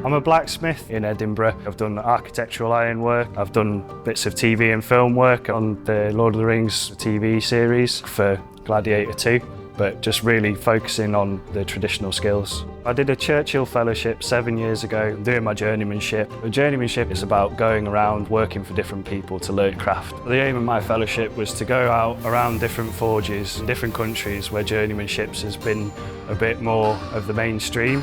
I'm a blacksmith in Edinburgh. I've done architectural ironwork. I've done bits of TV and film work on the Lord of the Rings TV series for Gladiator 2, but just really focusing on the traditional skills. I did a Churchill Fellowship 7 years ago, doing my journeymanship. The journeymanship is about going around working for different people to learn craft. The aim of my fellowship was to go out around different forges in different countries where journeymanships has been a bit more of the mainstream,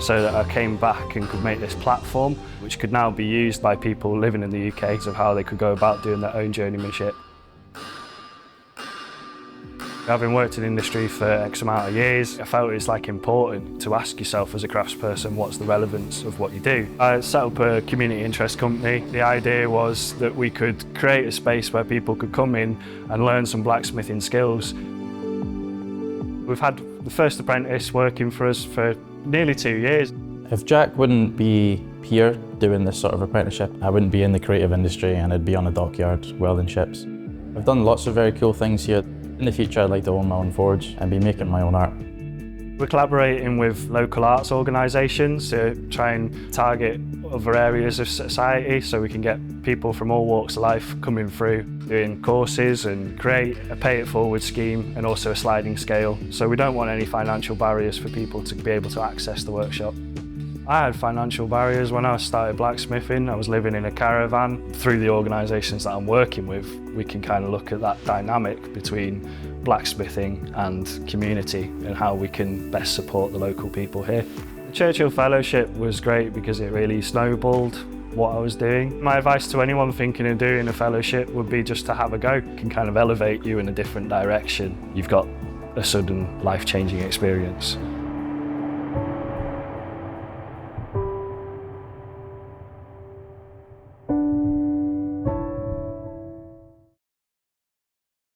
so that I came back and could make this platform which could now be used by people living in the UK of how they could go about doing their own journeymanship. Having worked in the industry for X amount of years, I felt it's important to ask yourself as a craftsperson what's the relevance of what you do. I set up a community interest company. The idea was that we could create a space where people could come in and learn some blacksmithing skills. We've had the first apprentice working for us for nearly 2 years. If Jack wouldn't be here doing this sort of apprenticeship, I wouldn't be in the creative industry and I'd be on a dockyard welding ships. I've done lots of very cool things here. In the future, I'd like to own my own forge and be making my own art. We're collaborating with local arts organisations to try and target other areas of society so we can get people from all walks of life coming through, doing courses and create a pay it forward scheme and also a sliding scale. So we don't want any financial barriers for people to be able to access the workshop. I had financial barriers when I started blacksmithing. I was living in a caravan. Through the organisations that I'm working with, we can kind of look at that dynamic between blacksmithing and community and how we can best support the local people here. The Churchill Fellowship was great because it really snowballed what I was doing. My advice to anyone thinking of doing a fellowship would be just to have a go. It can kind of elevate you in a different direction. You've got a sudden life-changing experience.